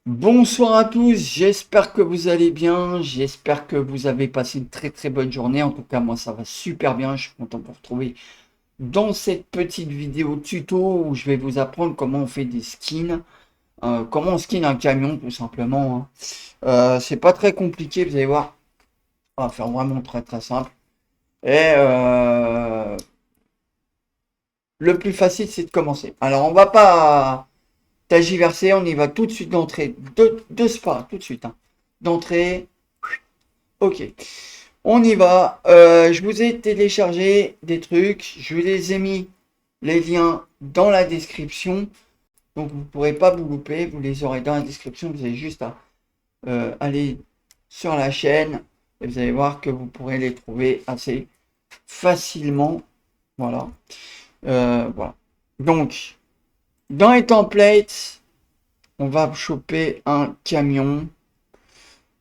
Bonsoir à tous, j'espère que vous allez bien, j'espère que vous avez passé une très très bonne journée. En tout cas, moi ça va super bien, je suis content de vous retrouver dans cette petite vidéo tuto où je vais vous apprendre comment on fait des skins, comment on skin un camion tout simplement, hein. C'est pas très compliqué, vous allez voir, on va faire vraiment très très simple. Et le plus facile c'est de commencer. Alors on va pas tergiverser, on y va tout de suite d'entrée, de spa, tout de suite, hein. D'entrée. Ok, on y va. Je vous ai téléchargé des trucs. Je vous les ai mis les liens dans la description. Donc vous ne pourrez pas vous louper. Vous les aurez dans la description. Vous avez juste à aller sur la chaîne et vous allez voir que vous pourrez les trouver assez facilement. Voilà. Voilà. Donc, dans les templates, on va choper un camion.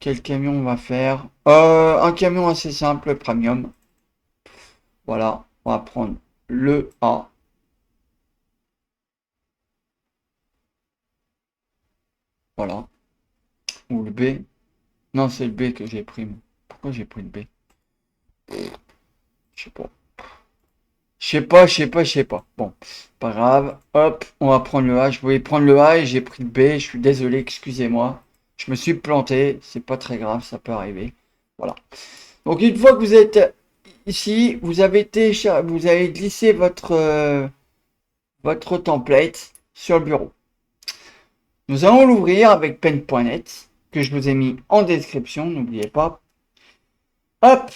Quel camion on va faire? Un camion assez simple, premium. Voilà, on va prendre le A. Voilà. Ou le B. Non, c'est le B que j'ai pris. Pourquoi j'ai pris le B? Je sais pas. Je sais pas. Bon, pas grave. Hop, on va prendre le A. Je voulais prendre le A et j'ai pris le B. Je suis désolé, excusez-moi. Je me suis planté. C'est pas très grave, ça peut arriver. Voilà. Donc une fois que vous êtes ici, vous avez glissé votre template sur le bureau. Nous allons l'ouvrir avec pen.net que je vous ai mis en description, n'oubliez pas. Hop,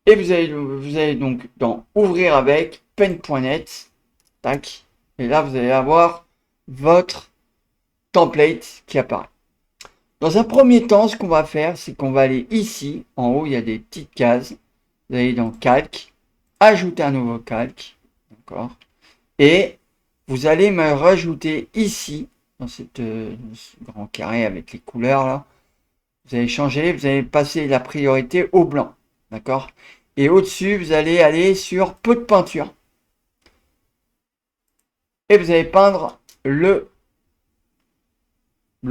et vous allez donc dans ouvrir avec pen.net, tac, et là vous allez avoir votre template qui apparaît. Dans un premier temps, ce qu'on va faire, c'est qu'on va aller ici, en haut, il y a des petites cases. Vous allez dans calque, ajouter un nouveau calque, d'accord, et vous allez me rajouter ici, dans ce grand carré avec les couleurs là, vous allez changer, vous allez passer la priorité au blanc, d'accord. Et au-dessus, vous allez aller sur peu de peinture et vous allez peindre le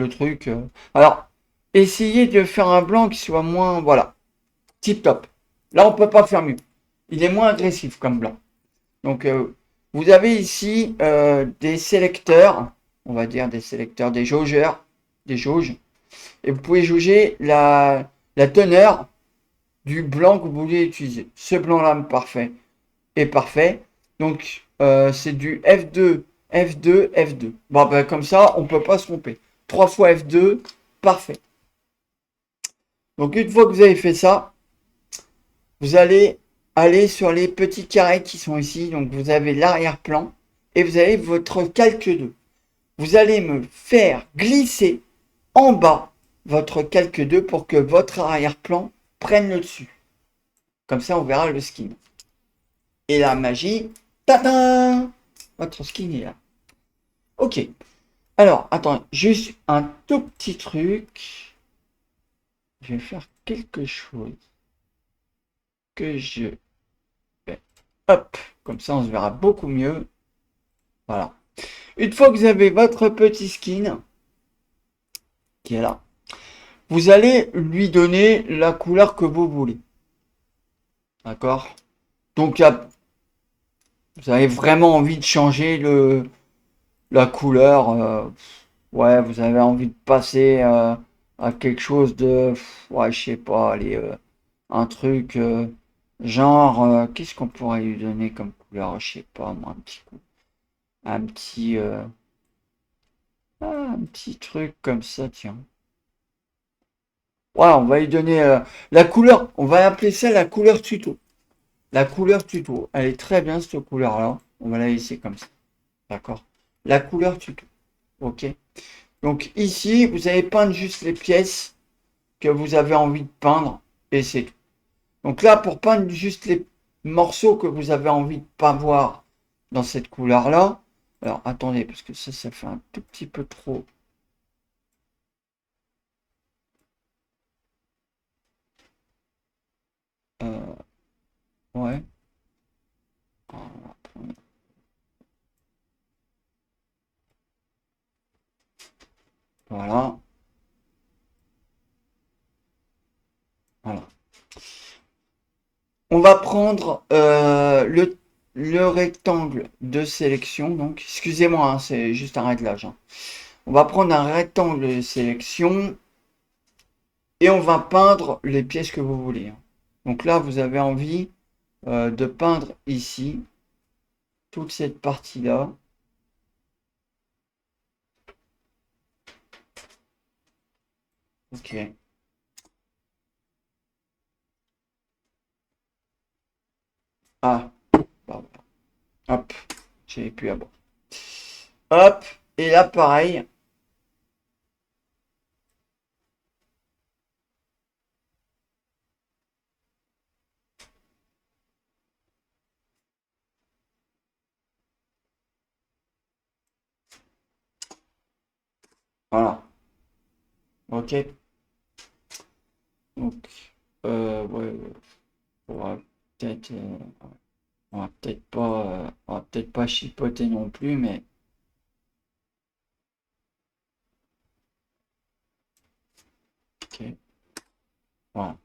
truc. Alors, essayez de faire un blanc qui soit moins, voilà, tip top. Là, on peut pas faire mieux. Il est moins agressif comme blanc. Donc, vous avez ici des sélecteurs, on va dire des sélecteurs, des jaugeurs, des jauges, et vous pouvez jauger la teneur du blanc que vous voulez utiliser. Ce blanc-là parfait est parfait. Donc, c'est du F2, F2, F2. Bon, ben, comme ça, on ne peut pas se tromper. 3 fois F2, parfait. Donc, une fois que vous avez fait ça, vous allez aller sur les petits carrés qui sont ici. Donc, vous avez l'arrière-plan et vous avez votre calque 2. Vous allez me faire glisser en bas votre calque 2 pour que votre arrière-plan prenne le dessus. Comme ça, on verra le skin. Et la magie, tadam! Votre skin est là. Ok. Alors, attends, juste un tout petit truc. Je vais faire quelque chose que je vais. Hop, comme ça on se verra beaucoup mieux. Voilà. Une fois que vous avez votre petit skin qui est là, vous allez lui donner la couleur que vous voulez. D'accord? Donc, vous avez vraiment envie de changer la couleur. Ouais, vous avez envie de passer à quelque chose de, ouais, je sais pas, allez, un truc genre, qu'est-ce qu'on pourrait lui donner comme couleur? Je sais pas, moi, un petit, un petit truc comme ça, tiens. Ouais, on va lui donner la couleur, on va appeler ça la couleur tuto. La couleur tuto, elle est très bien cette couleur-là. On va la laisser comme ça, d'accord? La couleur tuto, ok? Donc ici, vous allez peindre juste les pièces que vous avez envie de peindre et c'est tout. Donc là, pour peindre juste les morceaux que vous avez envie de pas voir dans cette couleur-là, alors attendez, parce que ça fait un tout petit peu trop. Euh, ouais. Voilà. Voilà. On va prendre le rectangle de sélection. Donc, excusez-moi, hein, c'est juste un réglage, hein. On va prendre un rectangle de sélection et on va peindre les pièces que vous voulez, hein. Donc là, vous avez envie de peindre ici toute cette partie-là. Ok. Ah, bah, hop, j'ai pu avoir. Hop, et là, pareil. Voilà. Ok. Donc, ouais, ouais. On va peut-être, on va peut-être pas chipoter non plus, mais ok. Voilà.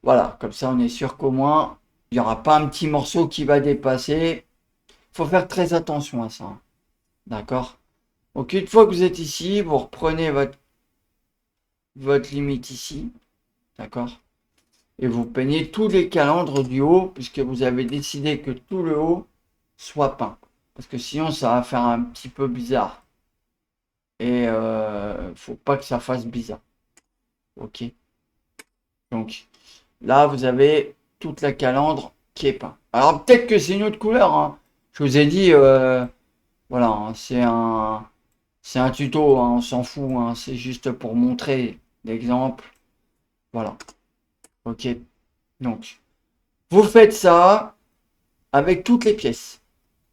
Voilà, comme ça, on est sûr qu'au moins, il n'y aura pas un petit morceau qui va dépasser. Faut faire très attention à ça, hein. D'accord? Donc, une fois que vous êtes ici, vous reprenez votre limite ici. D'accord? Et vous peignez tous les calandres du haut, puisque vous avez décidé que tout le haut soit peint. Parce que sinon, ça va faire un petit peu bizarre. Et faut pas que ça fasse bizarre. Ok? Donc, là, vous avez toute la calandre qui est peinte. Alors, peut-être que c'est une autre couleur, hein. Je vous ai dit, voilà, hein, c'est un tuto, hein, on s'en fout, hein, c'est juste pour montrer l'exemple. Voilà. Ok. Donc, vous faites ça avec toutes les pièces.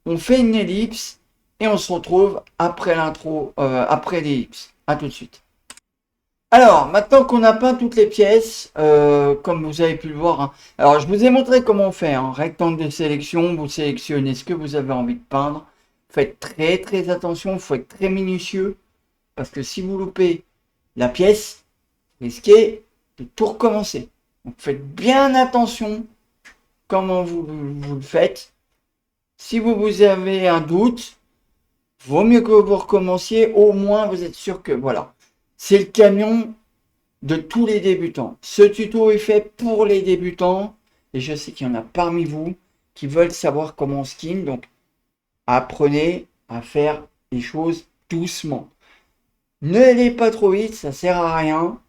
On fait une ellipse et on se retrouve après l'intro, après l'ellipse. À tout de suite. Alors, maintenant qu'on a peint toutes les pièces, comme vous avez pu le voir, hein. Alors je vous ai montré comment on fait, hein. Rectangle de sélection, vous sélectionnez ce que vous avez envie de peindre. Faites très très attention, il faut être très minutieux, parce que si vous loupez la pièce, risquez de tout recommencer. Donc faites bien attention comment vous le faites. Si vous avez un doute, vaut mieux que vous recommenciez, au moins vous êtes sûr que voilà. C'est le camion de tous les débutants. Ce tuto est fait pour les débutants et je sais qu'il y en a parmi vous qui veulent savoir comment on skin. Donc apprenez à faire les choses doucement. Ne allez pas trop vite, ça sert à rien.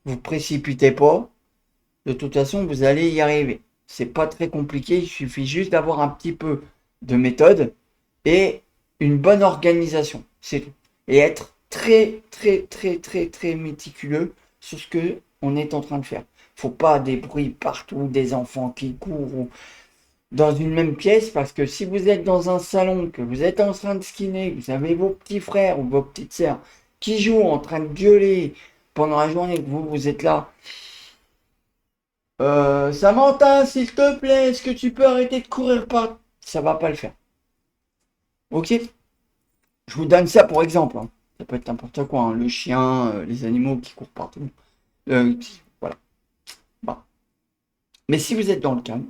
Vous précipitez pas. De toute façon, vous allez y arriver. C'est pas très compliqué, il suffit juste d'avoir un petit peu de méthode et une bonne organisation. C'est tout. Et être très, très, très, très, très méticuleux sur ce que on est en train de faire. Faut pas des bruits partout, des enfants qui courent ou dans une même pièce, parce que si vous êtes dans un salon, que vous êtes en train de skiner, que vous avez vos petits frères ou vos petites sœurs qui jouent en train de gueuler pendant la journée, que vous êtes là. Samantha, s'il te plaît, est-ce que tu peux arrêter de courir par... Ça va pas le faire. Ok? Je vous donne ça pour exemple, hein. Ça peut être n'importe quoi, hein. Le chien, les animaux qui courent partout. Voilà. Bon. Mais si vous êtes dans le calme,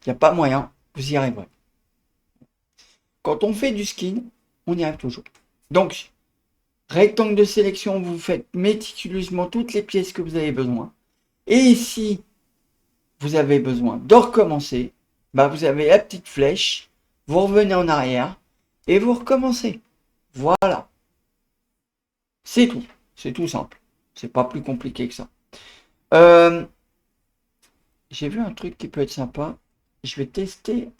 il n'y a pas moyen, vous y arriverez. Quand on fait du skin, on y arrive toujours. Donc, rectangle de sélection, vous faites méticuleusement toutes les pièces que vous avez besoin. Et si vous avez besoin de recommencer, bah vous avez la petite flèche, vous revenez en arrière et vous recommencez. Voilà. C'est tout. C'est tout simple. C'est pas plus compliqué que ça. Euh, j'ai vu un truc qui peut être sympa. Je vais tester.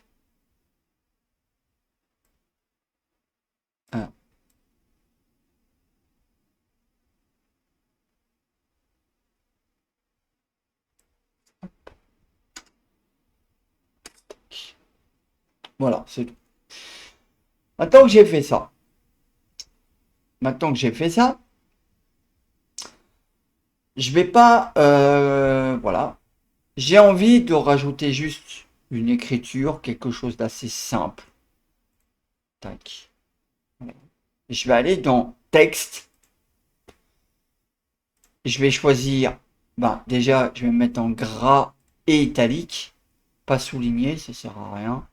Ah, voilà, c'est tout. Maintenant que j'ai fait ça, maintenant que j'ai fait ça, je vais pas, voilà. J'ai envie de rajouter juste une écriture, quelque chose d'assez simple. Tac. Voilà. Je vais aller dans texte. Je vais choisir, déjà, je vais me mettre en gras et italique, pas souligné, ça sert à rien.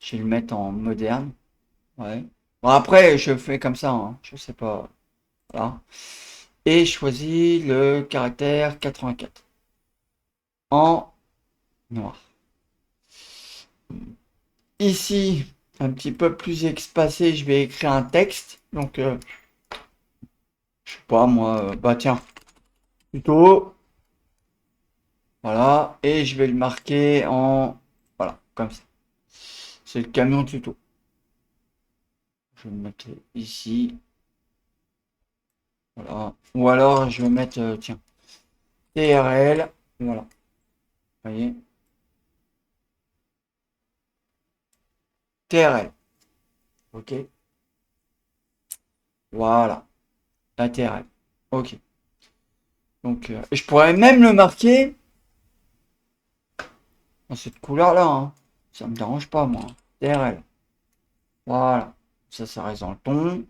Je vais le mettre en moderne. Ouais. Bon, après, je fais comme ça, hein, je sais pas. Voilà. Et je choisis le caractère 84 en noir. Ici, un petit peu plus espacé, je vais écrire un texte. Donc, je sais pas moi, tiens, plutôt, voilà. Et je vais le marquer en, voilà, comme ça. C'est le camion tuto. Je vais le mettre ici. Voilà. Ou alors, je vais mettre, tiens, TRL. Voilà. Vous voyez? TRL. OK. Voilà. La TRL. OK. Donc, je pourrais même le marquer dans cette couleur-là, hein. Ça me dérange pas, moi. TRL. Voilà. Ça reste dans le ton.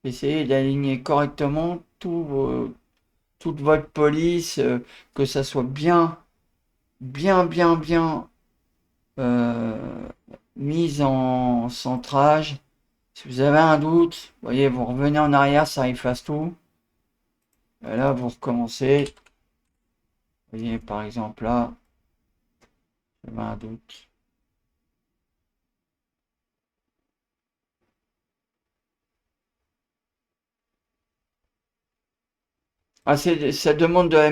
Essayez d'aligner correctement toute votre police, que ça soit bien euh, mise en centrage. Si vous avez un doute, vous voyez, vous revenez en arrière, ça efface tout. Et là, vous recommencez. Vous voyez, par exemple, là, j'avais un doute. Ah, ça demande de la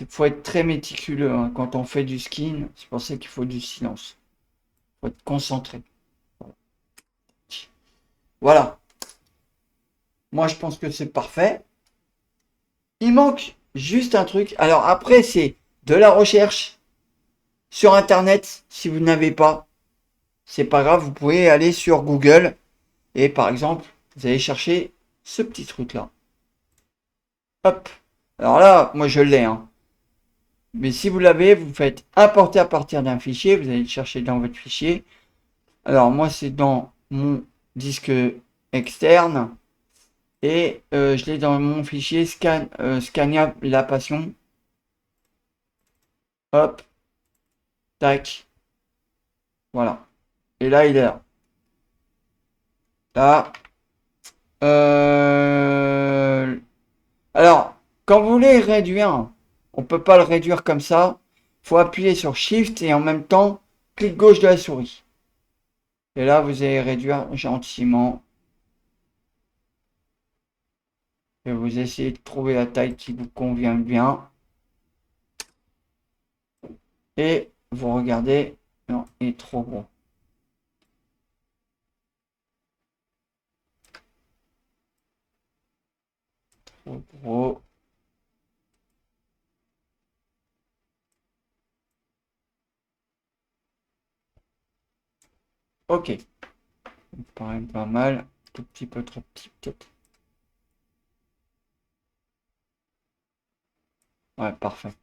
faut être très méticuleux, hein. Quand on fait du skin, c'est pour ça qu'il faut du silence. Faut être concentré. Voilà. Moi, je pense que c'est parfait. Il manque juste un truc. Alors après, c'est de la recherche sur Internet. Si vous n'avez pas, c'est pas grave. Vous pouvez aller sur Google et par exemple, vous allez chercher ce petit truc-là. Hop. Alors là, moi je l'ai, hein. Mais si vous l'avez, vous faites importer à partir d'un fichier. Vous allez le chercher dans votre fichier. Alors moi, c'est dans mon disque externe. Et je l'ai dans mon fichier Scania La Passion. Hop, tac, voilà. Et là, il est là. Là. Alors, quand vous voulez réduire, on peut pas le réduire comme ça. Faut appuyer sur Shift et en même temps, clic gauche de la souris. Et là, vous allez réduire gentiment. Et vous essayez de trouver la taille qui vous convient bien. Et vous regardez. Non, il est trop gros. Trop gros. Ok. Ça me paraît pas mal. Tout petit peu trop petit peut-être. Ouais, parfait.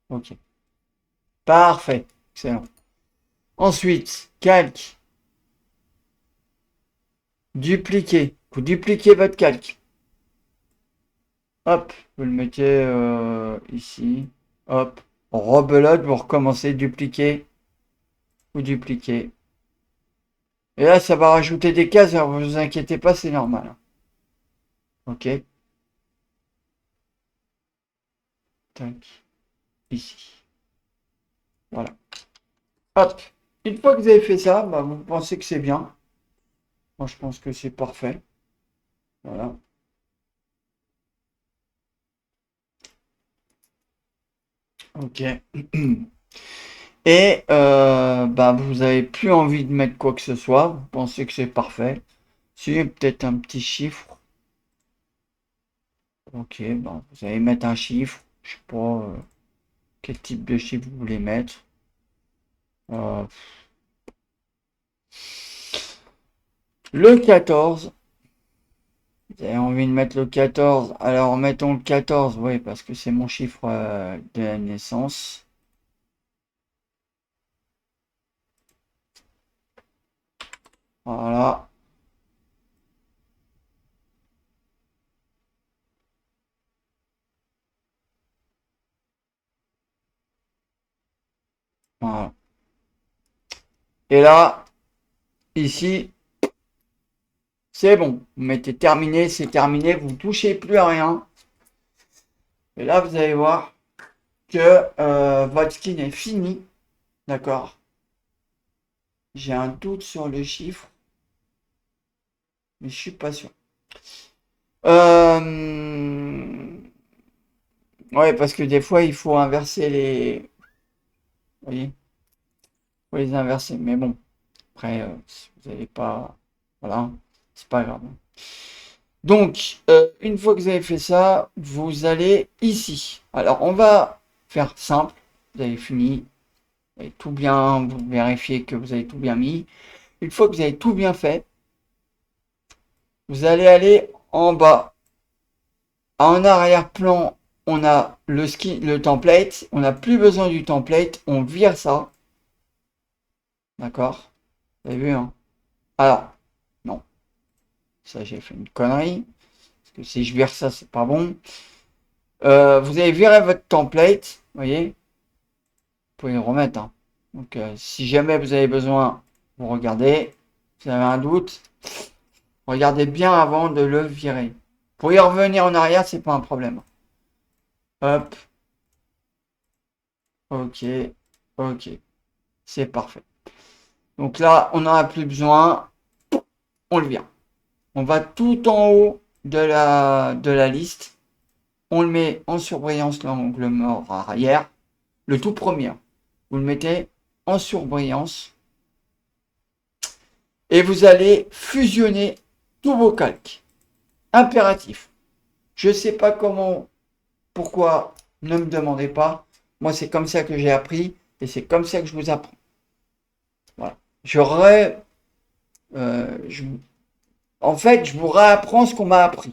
Ok. Parfait. Excellent. Ensuite, calque. Dupliquer. Vous dupliquez votre calque. Hop, vous le mettez ici. Hop. Rebelote, vous recommencez, dupliquer. Vous dupliquez. Et là, ça va rajouter des cases, alors vous vous inquiétez pas, c'est normal. Ok. Tac. Ici. Voilà. Hop. Une fois que vous avez fait ça, vous pensez que c'est bien. Moi, je pense que c'est parfait. Voilà. Ok. Et vous avez plus envie de mettre quoi que ce soit. Vous pensez que c'est parfait. Si, peut-être un petit chiffre. Ok, vous allez mettre un chiffre. Je sais pas quel type de chiffre vous voulez mettre. Euh, le 14. Vous avez envie de mettre le 14. Alors mettons le 14, oui, parce que c'est mon chiffre de la naissance. Voilà. Voilà. Et là, ici, c'est bon. Vous mettez terminé, c'est terminé. Vous ne touchez plus à rien. Et là, vous allez voir que votre skin est fini. D'accord? J'ai un doute sur le chiffre, mais je suis pas sûr. Ouais, parce que des fois, il faut inverser les. Vous voyez? Il faut les inverser. Mais bon, après, si vous n'avez pas. Voilà, c'est pas grave. Donc, une fois que vous avez fait ça, vous allez ici. Alors, on va faire simple. Vous avez fini. Vous avez tout bien. Vous vérifiez que vous avez tout bien mis. Une fois que vous avez tout bien fait, vous allez aller en bas. En arrière-plan, on a le template. On n'a plus besoin du template. On vire ça. D'accord? Vous avez vu, hein? Alors, non. Ça, j'ai fait une connerie. Parce que si je vire ça, c'est pas bon. Vous avez viré votre template. Vous voyez? Vous pouvez le remettre, hein. Donc, si jamais vous avez besoin, vous regardez. Vous avez un doute, regardez bien avant de le virer. Pour y revenir en arrière, c'est pas un problème. Hop. Ok. Ok. C'est parfait. Donc là, on n'en a plus besoin. On le vire. On va tout en haut de la liste. On le met en surbrillance, l'angle mort arrière. Le tout premier. Vous le mettez en surbrillance. Et vous allez fusionner tous vos calques. Impératif. Je ne sais pas comment, pourquoi, ne me demandez pas. Moi, c'est comme ça que j'ai appris et c'est comme ça que je vous apprends. Voilà. En fait, je vous réapprends ce qu'on m'a appris.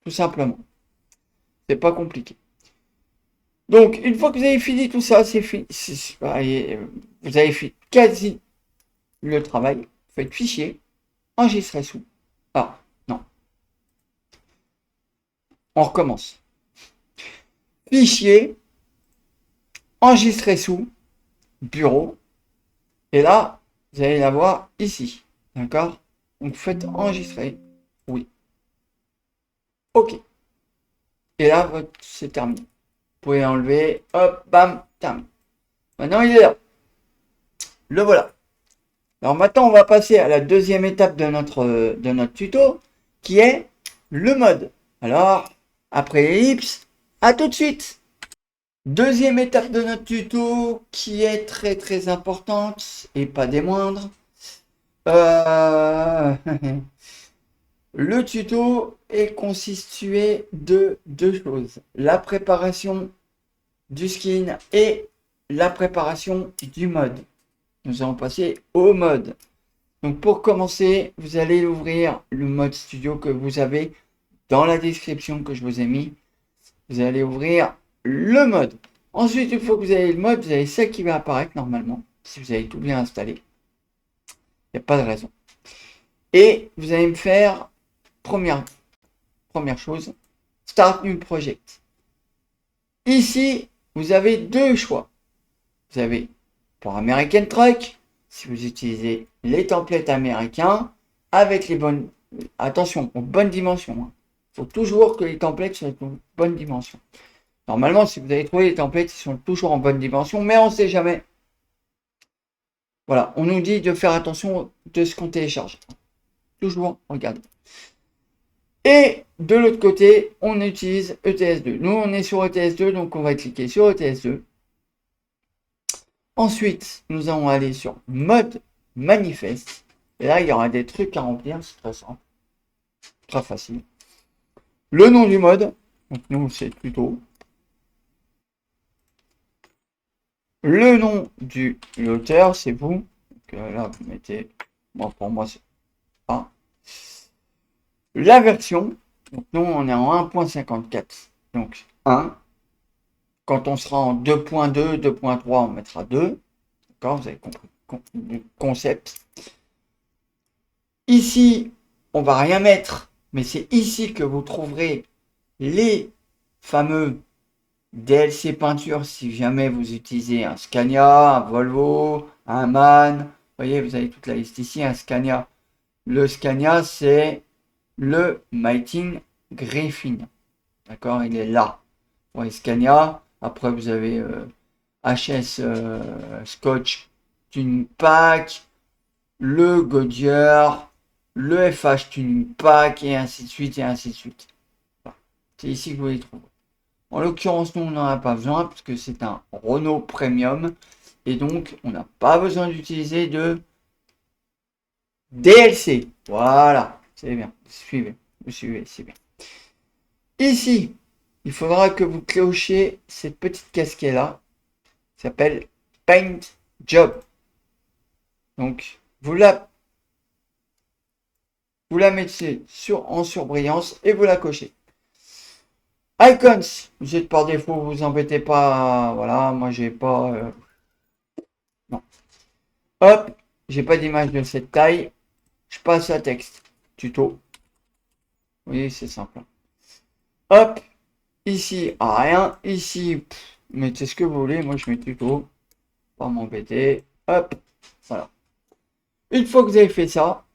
Tout simplement. C'est pas compliqué. Donc, une fois que vous avez fini tout ça, c'est fini. Vous avez fait quasi le travail. Vous faites fichier, enregistrer sous. Ah, non. On recommence. Fichier, enregistrer sous, bureau. Et là, vous allez l'avoir ici. D'accord? Donc, faites enregistrer. Oui. OK. Et là, c'est terminé. Vous pouvez enlever. Hop, bam, terminé. Maintenant, il est là. Le voilà. Alors maintenant, on va passer à la deuxième étape de notre tuto, qui est le mode. Alors, après l'ellipse, à tout de suite. Deuxième étape de notre tuto, qui est très très importante, et pas des moindres. Le tuto est constitué de deux choses. La préparation du skin et la préparation du mode. Nous allons passer au mode. Donc pour commencer, vous allez ouvrir le mode studio que vous avez dans la description que je vous ai mis. Vous allez ouvrir le mode. Ensuite, une fois que vous avez le mode, vous avez celle qui va apparaître normalement. Si vous avez tout bien installé. Il n'y a pas de raison. Et vous allez me faire première chose, Start New Project. Ici, vous avez deux choix. Vous avez pour American Truck, si vous utilisez les templates américains, avec les bonnes... Attention, aux bonnes dimensions. Il faut toujours que les templates soient en bonne dimension. Normalement, si vous avez trouvé les templates, ils sont toujours en bonne dimension, mais on ne sait jamais. Voilà, on nous dit de faire attention de ce qu'on télécharge. Toujours, regardez. Et de l'autre côté, on utilise ETS2. Nous, on est sur ETS2, donc on va cliquer sur ETS2. Ensuite, nous allons aller sur mode manifeste. Et là, il y aura des trucs à remplir, c'est très simple. Très facile. Le nom du mode, donc nous, c'est plutôt. Le nom de l'auteur, c'est vous. Donc là, vous mettez. Bon, pour moi, c'est pas. La version, donc nous on est en 1.54, donc 1. Quand on sera en 2.2, 2.3, on mettra 2. D'accord, vous avez compris le concept. Ici, on va rien mettre, mais c'est ici que vous trouverez les fameux DLC peinture si jamais vous utilisez un Scania, un Volvo, un MAN. Vous voyez, vous avez toute la liste ici, un Scania. Le Scania, c'est le Mighty Griffin. D'accord, il est là. Pour les Scania. Après, vous avez HS Scotch Tuning Pack, le Goodyear, le FH Tuning Pack, et ainsi de suite, et ainsi de suite. Voilà. C'est ici que vous les trouvez. En l'occurrence, nous, on n'en a pas besoin, parce que c'est un Renault Premium, et donc, on n'a pas besoin d'utiliser de DLC. Voilà, c'est bien. Vous suivez, c'est bien. Ici, il faudra que vous clochiez cette petite casquette-là, qui s'appelle Paint Job. Donc, vous la mettez en surbrillance et vous la cochez. Icons, vous êtes par défaut, vous embêtez pas. Voilà, moi j'ai pas. Non. Hop, j'ai pas d'image de cette taille. Je passe à texte. Tuto. Oui, c'est simple. Hop, ici, rien. Ici, mettez ce que vous voulez. Moi je mets tuto. Pas m'embêter. Hop, voilà. Une fois que vous avez fait ça,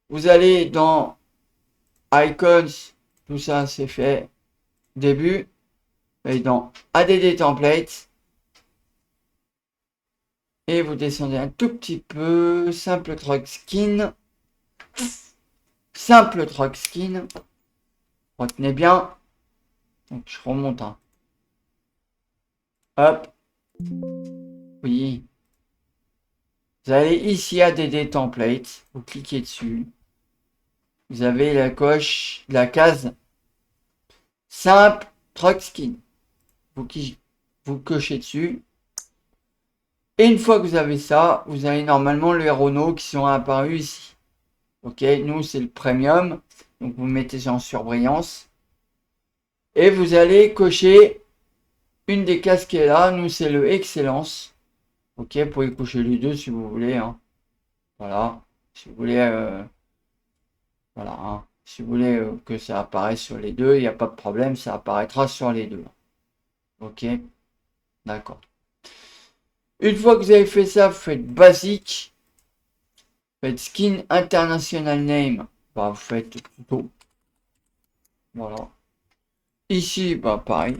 vous allez dans Icons, tout ça c'est fait. Début, et dans ADD Templates, et vous descendez un tout petit peu, Simple Truck Skin, retenez bien, donc je remonte, hein. Hop, oui, vous allez ici ADD Templates, vous cliquez dessus, vous avez la case Simple Truck Skin, vous cochez dessus. Et une fois que vous avez ça, vous avez normalement les Renault qui sont apparus ici. Ok, nous c'est le premium. Donc vous mettez ça en surbrillance. Et vous allez cocher une des cases qui est là. Nous c'est le Excellence. Ok, vous pouvez cocher les deux si vous voulez, hein. Voilà. Si vous voulez, voilà, hein. Si vous voulez que ça apparaisse sur les deux, il n'y a pas de problème, ça apparaîtra sur les deux. Ok, d'accord. Une fois que vous avez fait ça, vous faites basique. Faites skin international name. Bah, vous faites tuto. Voilà. Ici, bah, pareil.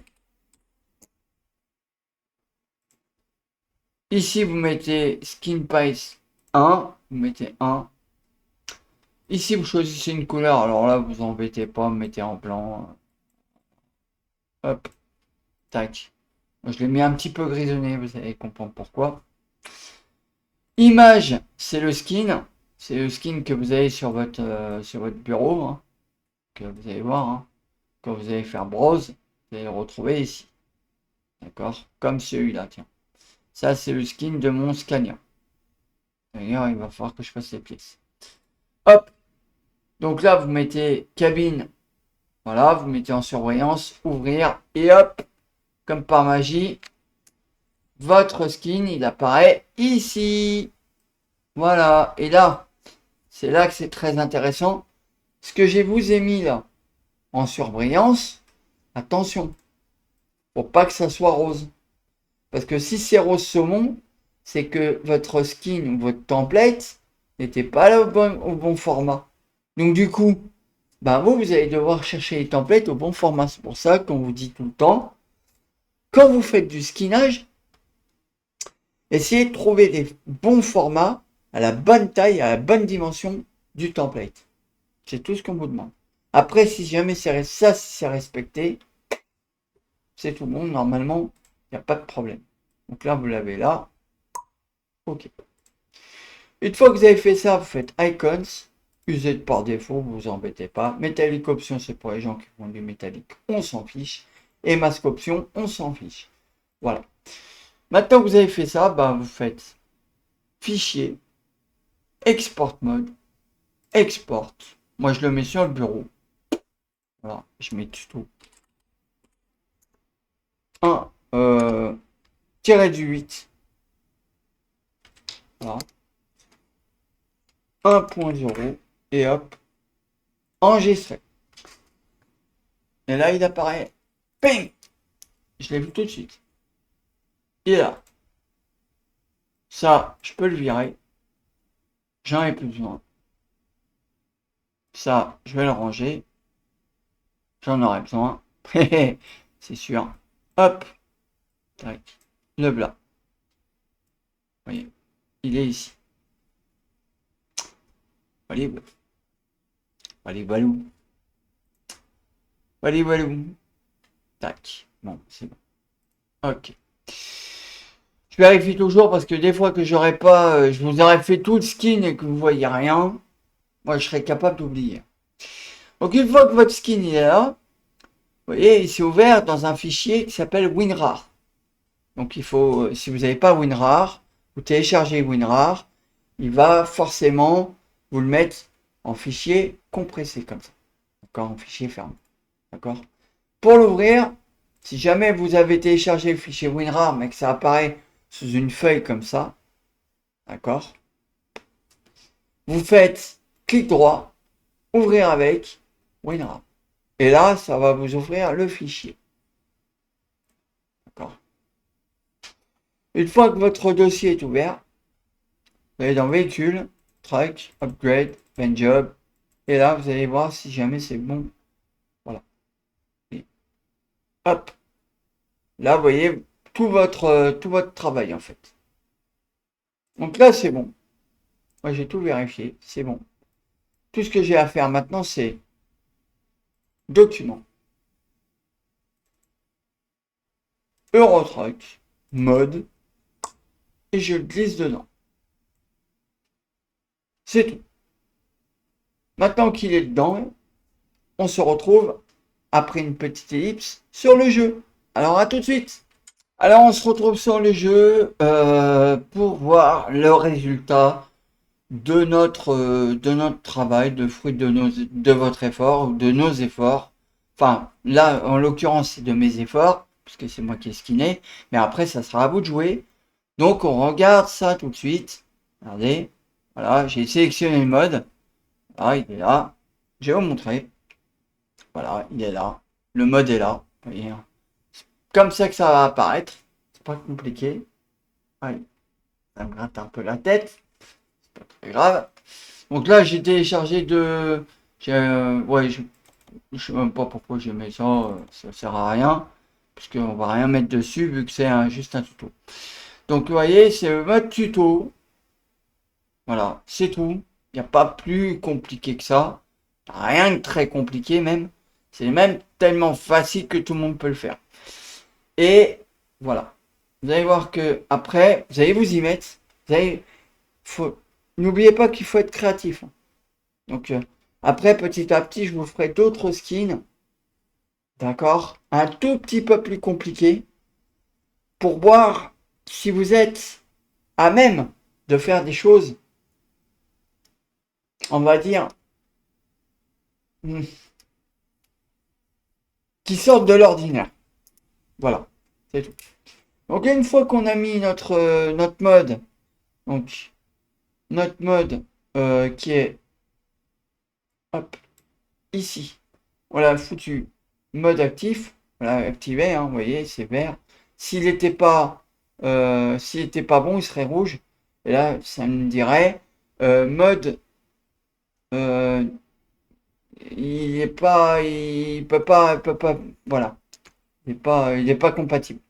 Ici, vous mettez skin price 1. Vous mettez 1. Ici, vous choisissez une couleur. Alors là, vous embêtez pas, mettez en blanc. Hop. Tac. Je l'ai mis un petit peu grisonné, vous allez comprendre pourquoi. Image, c'est le skin. C'est le skin que vous avez sur votre bureau, hein, que vous allez voir, hein. Quand vous allez faire browse, vous allez le retrouver ici. D'accord? Comme celui-là, tiens. Ça, c'est le skin de mon Scania. D'ailleurs, il va falloir que je fasse les pièces. Hop! Donc là, vous mettez cabine. Voilà, vous mettez en surveillance, ouvrir, et hop! Comme par magie, votre skin, il apparaît ici. Voilà. Et là, c'est là que c'est très intéressant. Ce que je vous ai mis là, en surbrillance, attention, pour pas que ça soit rose. Parce que si c'est rose saumon, c'est que votre skin ou votre template n'était pas là au bon format. Donc du coup, bah vous allez devoir chercher les templates au bon format. C'est pour ça qu'on vous dit tout le temps, quand vous faites du skinage, essayez de trouver les bons formats à la bonne taille, à la bonne dimension du template. C'est tout ce qu'on vous demande. Après, si jamais c'est respecté, c'est tout bon. Normalement, il n'y a pas de problème. Donc là, vous l'avez là. OK. Une fois que vous avez fait ça, vous faites Icons. Usez par défaut, vous vous embêtez pas. Métallique option, c'est pour les gens qui font du métallique, on s'en fiche. Et masque option, on s'en fiche. Voilà. Maintenant que vous avez fait ça, bah, vous faites Fichier, Export Mode, Export. Moi, je le mets sur le bureau. Voilà, je mets tuto. 1, tiré du 8. Voilà. 1.0 et hop, enregistrer. Et là, il apparaît. Ping! Je l'ai vu tout de suite. Il est là. Ça, je peux le virer. J'en ai plus besoin. Ça, je vais le ranger. J'en aurai besoin. C'est sûr. Hop. Tac. Le blanc. Vous voyez. Il est ici. Allez, allez, balou. Allez, balou. Tac. Bon, c'est bon. Ok. Je vérifie toujours parce que des fois que j'aurais pas, je vous aurais fait tout le skin et que vous voyez rien, moi je serais capable d'oublier. Donc une fois que votre skin est là, vous voyez, il s'est ouvert dans un fichier qui s'appelle WinRAR. Donc il faut, si vous n'avez pas WinRAR, vous téléchargez WinRAR, il va forcément vous le mettre en fichier compressé comme ça. D'accord, en fichier fermé. D'accord. Pour l'ouvrir, si jamais vous avez téléchargé le fichier WinRAR mais que ça apparaît sous une feuille comme ça, d'accord, vous faites clic droit, ouvrir avec WinRAR. Et là, ça va vous ouvrir le fichier. D'accord. Une fois que votre dossier est ouvert, vous allez dans véhicule, truck, upgrade, paint job, et là, vous allez voir si jamais c'est bon. Voilà. Et hop. Là, vous voyez tout votre travail en fait. Donc là, c'est bon. Moi, j'ai tout vérifié. C'est bon. Tout ce que j'ai à faire maintenant, c'est document. Eurotruck, mode, et je le glisse dedans. C'est tout. Maintenant qu'il est dedans, on se retrouve après une petite ellipse sur le jeu. Alors à tout de suite. Alors on se retrouve sur le jeu pour voir le résultat de notre travail, de fruit de votre effort, de nos efforts. Enfin, là, en l'occurrence, c'est de mes efforts, puisque c'est moi qui ai skiné, mais après, ça sera à vous de jouer. Donc, on regarde ça tout de suite. Regardez, voilà, j'ai sélectionné le mode. Là, il est là. Je vais vous montrer. Voilà, il est là. Le mode est là. Vous voyez, hein. C'est comme ça que ça va apparaître. C'est pas compliqué. Allez, ça me gratte un peu la tête. Pas très grave. Donc là, j'ai téléchargé ouais, je sais même pas pourquoi j'ai mis ça. Ça sert à rien. Puisqu'on va rien mettre dessus vu que c'est juste un tuto. Donc vous voyez, c'est le mode tuto. Voilà, c'est tout. Il n'y a pas plus compliqué que ça. Rien de très compliqué même. C'est même tellement facile que tout le monde peut le faire. Et voilà. Vous allez voir que après, vous allez vous y mettre. N'oubliez pas qu'il faut être créatif. Donc après, petit à petit, je vous ferai d'autres skins. D'accord? Un tout petit peu plus compliqué. Pour voir si vous êtes à même de faire des choses, on va dire, qui sortent de l'ordinaire. Voilà, c'est tout. Donc une fois qu'on a mis notre mode, donc notre mode qui est hop, ici, on l'a foutu mode actif, voilà, activé, hein, vous voyez, c'est vert. S'il n'était pas, bon, il serait rouge. Et là, ça me dirait mode il est pas, il peut pas, voilà, il est pas compatible.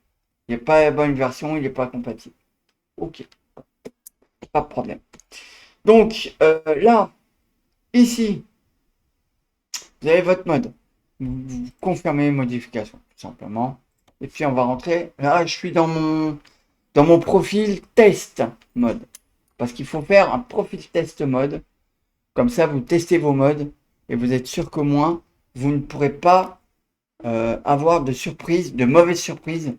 Il n'est pas la bonne version, il n'est pas compatible. Ok, pas de problème. Donc là, ici, vous avez votre mode. Vous confirmez les modifications, tout simplement. Et puis on va rentrer. Là, je suis dans mon profil test mode. Parce qu'il faut faire un profil test mode. Comme ça, vous testez vos modes et vous êtes sûr qu'au moins, vous ne pourrez pas avoir de surprises, de mauvaises surprises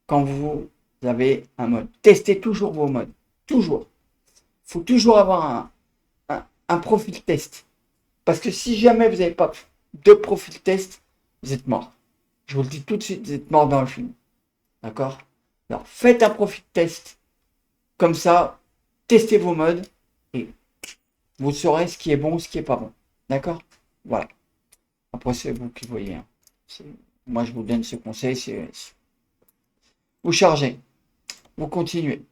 quand vous avez un mode. Testez toujours vos modes. Toujours. Il faut toujours avoir un profil test. Parce que si jamais vous n'avez pas de profil test, vous êtes mort. Je vous le dis tout de suite, vous êtes mort dans le film. D'accord? Alors, faites un profil test. Comme ça, testez vos modes et vous saurez ce qui est bon, ce qui est pas bon. D'accord? Voilà. Après, c'est vous qui voyez, hein. Moi, je vous donne ce conseil, c'est vous chargez, vous continuez.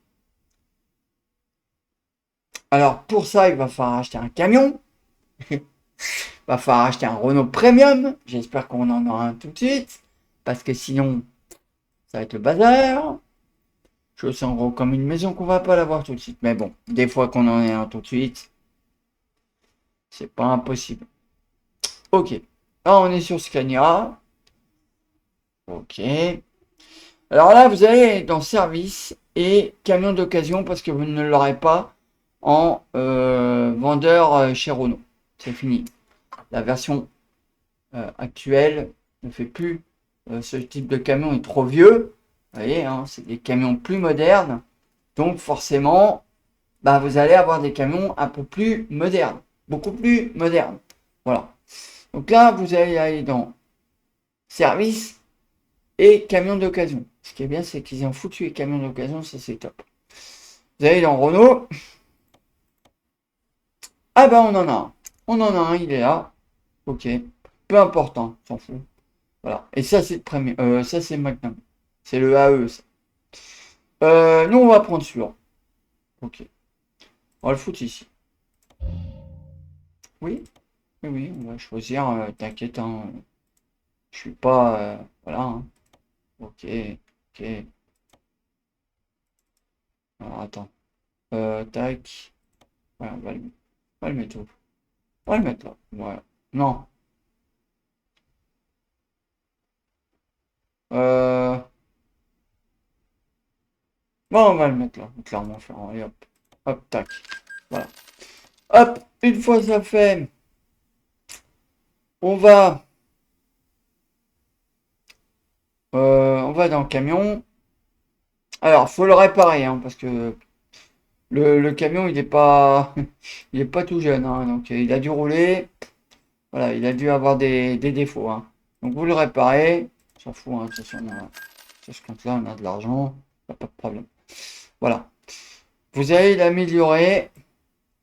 Alors, pour ça, il va falloir acheter un camion. Il va falloir acheter un Renault Premium. J'espère qu'on en aura un tout de suite. Parce que sinon, ça va être le bazar. Je sens gros comme une maison qu'on va pas l'avoir tout de suite. Mais bon, des fois qu'on en ait un tout de suite, c'est pas impossible. Ok. Là, on est sur Scania. Ok. Alors là, vous allez dans service et camion d'occasion parce que vous ne l'aurez pas en vendeur chez Renault. C'est fini. La version actuelle ne fait plus ce type de camion, est trop vieux. Vous voyez, hein, c'est des camions plus modernes. Donc forcément, bah, vous allez avoir des camions un peu plus modernes. Beaucoup plus modernes. Voilà. Donc là, vous allez aller dans service et camion d'occasion. Ce qui est bien, c'est qu'ils ont foutu les camions d'occasion, ça c'est top. Vous allez dans Renault. Ah bah on en a un. On en a un, il est là. Ok. Peu important, s'en fout. Voilà. Et ça c'est le premier. Ça c'est Magnum. C'est le AE. Ça. Nous on va prendre celui-là. Ok. On va le foutre ici. Oui. Oui, oui, on va choisir. T'inquiète, hein. Je suis pas. Voilà, hein. Ok. Ok. Alors attends. Tac. Voilà, on va le mettre où? On va le mettre là. Voilà. Non. Euh... Bon, on va le mettre là, clairement, et hop, hop, tac. Voilà. Hop, une fois ça fait, on va, on va dans le camion. Alors, faut le réparer, hein, parce que le camion, il est pas tout jeune, hein, donc il a dû rouler. Voilà, il a dû avoir des défauts, hein. Donc vous le réparez, on s'en fout, hein, de toute façon, sur ce compte-là, on a de l'argent, pas de problème. Voilà. Vous allez l'améliorer,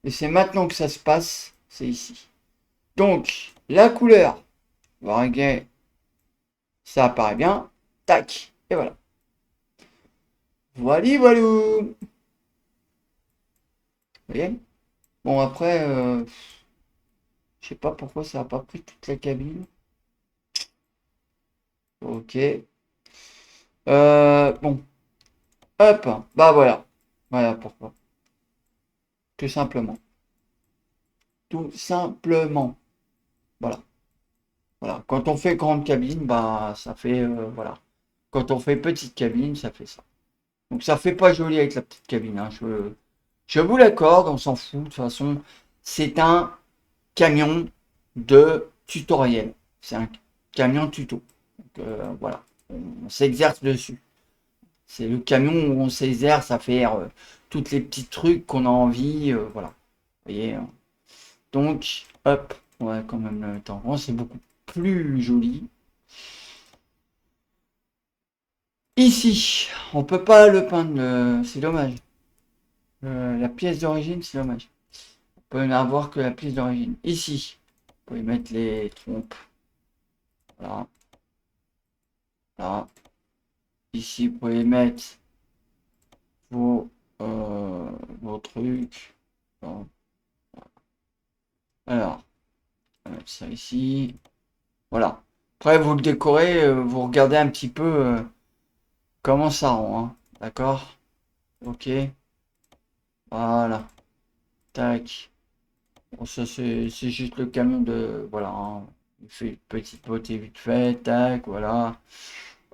et c'est maintenant que ça se passe, c'est ici. Donc, la couleur, varieté, ça apparaît bien. Tac, et voilà. Voilà, voilà. Vous voyez? Bon, après, je sais pas pourquoi ça n'a pas pris toute la cabine. Ok. Bon, hop, bah voilà. Voilà pourquoi. Tout simplement. Tout simplement. Voilà. Voilà. Quand on fait grande cabine, bah ça fait voilà. Quand on fait petite cabine, ça fait ça. Donc ça fait pas joli avec la petite cabine, hein. Je vous l'accorde, on s'en fout. De toute façon, c'est un camion de tutoriel. C'est un camion tuto. Donc voilà, on s'exerce dessus. C'est le camion où on s'exerce à faire toutes les petits trucs qu'on a envie. Voilà. Vous voyez, hein. Donc, hop, on va quand même le temps. Oh, c'est beaucoup plus joli. Ici, on peut pas le peindre, c'est dommage. La pièce d'origine, c'est dommage. On peut n'avoir que la pièce d'origine. Ici, vous pouvez mettre les trompes. Voilà. Là. Ici, vous pouvez mettre vos, vos trucs. Bon. Alors, on va mettre ça ici. Voilà. Après, vous le décorez, vous regardez un petit peu comment ça rend, hein. D'accord? Ok. Voilà. Tac. Bon, ça, c'est juste le camion de... Voilà, hein. Il fait une petite beauté vite fait. Tac, voilà.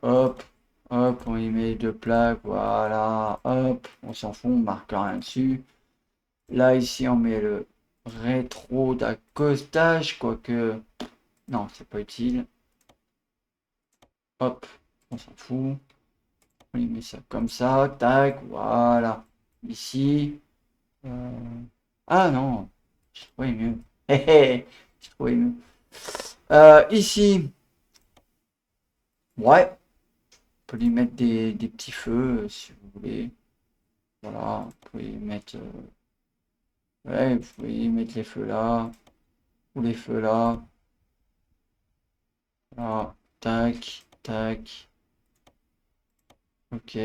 Hop. Hop, on y met deux plaques. Voilà. Hop. On s'en fout, on marque rien dessus. Là, ici, on met le rétro d'accostage, quoique... Non, c'est pas utile. Hop, on s'en fout. On y met ça comme ça, tac, voilà. Ici. euh, Ah non, j'ai trouvé mieux. Hé hé, j'ai trouvé mieux. Ici, ouais, on peut lui mettre des petits feux si vous voulez. Voilà, vous pouvez mettre Ouais, vous pouvez mettre les feux là, ou les feux là. Voilà. Tac, tac. Ok,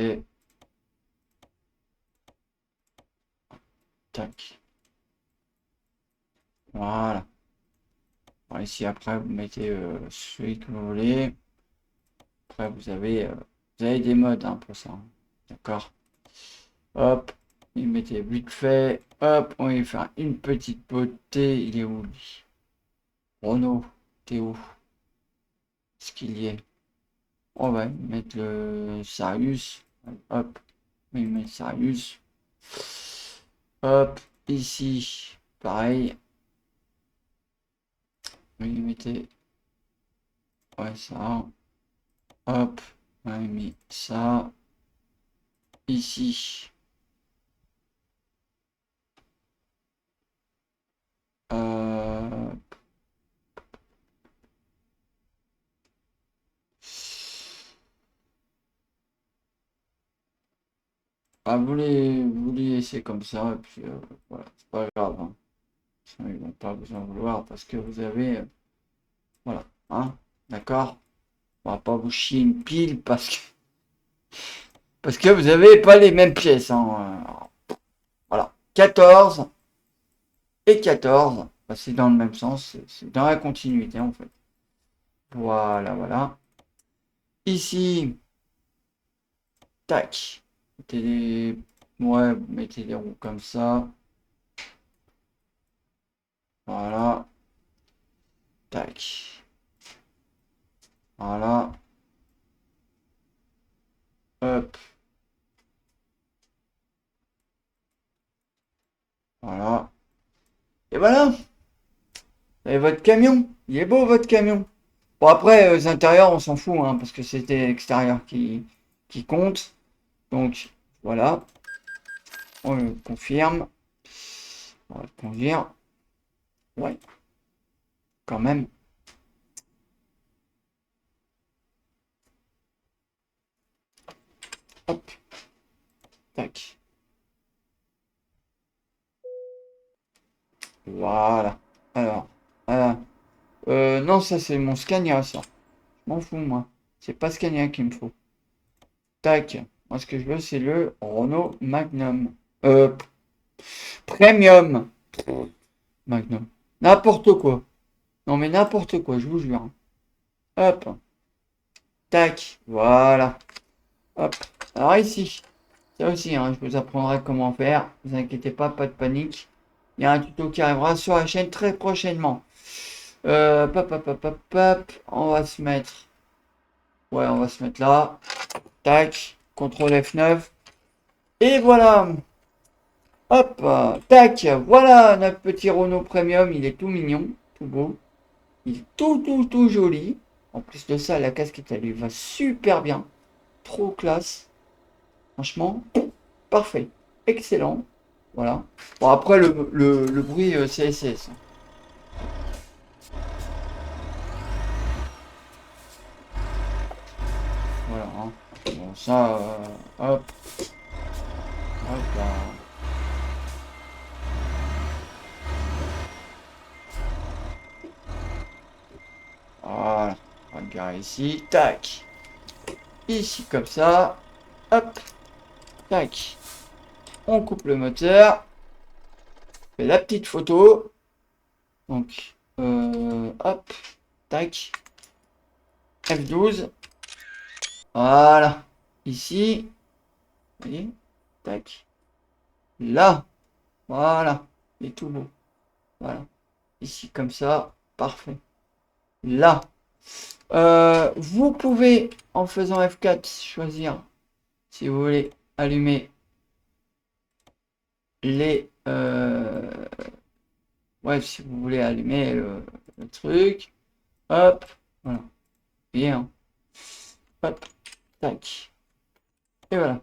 tac. Voilà. Bon, ici, après, vous mettez celui que vous voulez. Après, vous avez des modes hein, pour ça. D'accord? Hop, il mettait vite fait. Hop, on va faire une petite beauté. Il est où lui? Renaud, t'es où? Est-ce qu'il y est? On va mettre le Sarius. Hop, on va mettre Sarius. Hop, ici, pareil. On va mettre ouais, ça. Hop, on va mettre ça. Ici. Euh, Ah, vous les laissez comme ça, et puis voilà, c'est pas grave. Hein. Sinon, ils vont pas vous en vouloir parce que vous avez. Voilà, hein, d'accord? On va pas vous chier une pile parce que vous avez pas les mêmes pièces. Hein. Voilà, 14 et 14, bah, c'est dans le même sens, c'est dans la continuité en fait. Voilà, voilà. Ici, tac, mettez des... Ouais, vous mettez des roues comme ça. Voilà, tac. Voilà, hop, voilà. Et voilà, et votre camion, il est beau votre camion. Bon après, les intérieurs, on s'en fout, hein, parce que c'était l'extérieur qui compte. Donc voilà, on le confirme. On va le conduire. Ouais, quand même. Hop, tac. Voilà. Alors, voilà. Non, ça c'est mon Scania, ça. Je m'en fous, moi. C'est pas Scania qu'il me faut. Tac. Moi, ce que je veux, c'est le Renault Magnum. Euh, Premium. Magnum. N'importe quoi. Non, mais n'importe quoi, je vous jure. Hop. Tac. Voilà. Hop. Alors ici, ça aussi, hein, je vous apprendrai comment faire. Ne vous inquiétez pas, pas de panique. Il y a un tuto qui arrivera sur la chaîne très prochainement. Pop, pop, pop, pop, pop. On va se mettre. Ouais, on va se mettre là. Tac. CTRL F9. Et voilà. Hop. Tac. Voilà notre petit Renault Premium. Il est tout mignon. Tout beau. Il est tout joli. En plus de ça, la casquette, elle lui va super bien. Trop classe. Franchement, parfait. Excellent. Voilà. Bon, après, le bruit CSS. Voilà. Hein. Bon, ça, hop, hop là. Voilà. On va le garer ici. Tac. Ici, comme ça. Hop. Tac. On coupe le moteur. Fait la petite photo. Donc, hop. Tac. F12. Voilà. Ici. Vous voyez. Tac. Là. Voilà. Il est tout beau. Voilà. Ici, comme ça. Parfait. Là. Vous pouvez, en faisant F4, choisir, si vous voulez, allumer les... ouais, si vous voulez allumer le truc. Hop. Voilà. Bien. Hop. Tac. Et voilà.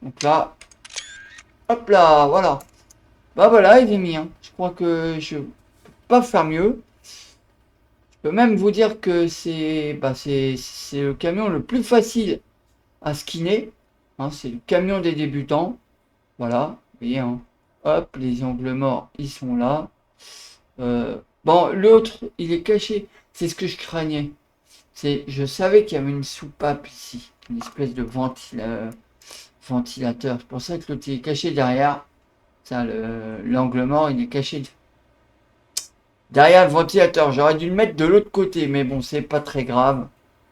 Donc là. Hop là. Voilà. Bah voilà, il est mis. Hein. Je crois que je peux pas faire mieux. Je peux même vous dire que c'est le camion le plus facile à skinner. Hein, c'est le camion des débutants. Voilà. Vous voyez, hein. Hop, les angles morts, ils sont là. Bon, l'autre, il est caché. C'est ce que je craignais. Je savais qu'il y avait une soupape ici. Une espèce de ventilateur. C'est pour ça que l'autre, il est caché derrière. Ça, l'angle mort, il est caché derrière le ventilateur. J'aurais dû le mettre de l'autre côté. Mais bon, c'est pas très grave.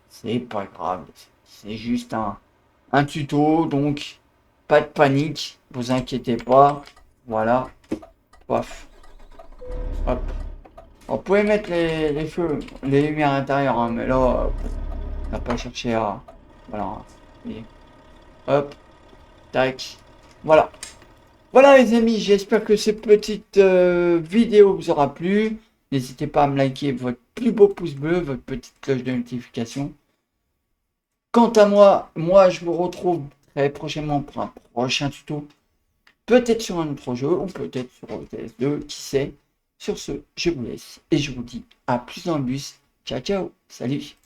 C'est pas grave. C'est juste un tuto. Donc, pas de panique. Vous inquiétez pas. Voilà. Paf. Hop. On pouvait mettre les feux, les lumières intérieures, hein, mais là, on n'a pas cherché à. Voilà. Et hop, tac. Voilà. Voilà les amis, j'espère que cette petite vidéo vous aura plu. N'hésitez pas à me liker votre plus beau pouce bleu, votre petite cloche de notification. Quant à moi je vous retrouve très prochainement pour un prochain tuto. Peut-être sur un autre jeu ou peut-être sur OTS2, qui sait. Sur ce, je vous laisse et je vous dis à plus dans le bus. Ciao ciao, salut.